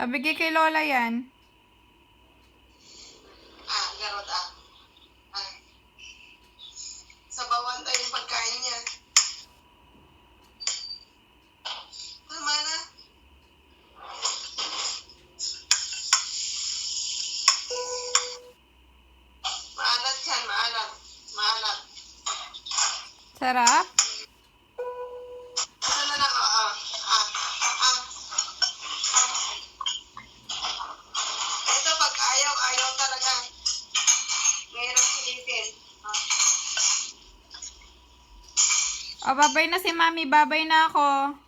Bigay kay Lola yan. Garot sabawan tayo yung pagkain niya. Tama na. Maalat yan, maalat. Maalat. Sarap? Ano na lang, Ito pag ayaw, ayaw talaga. Mahirap pilitin. Babay na si Mami. Babay na ako.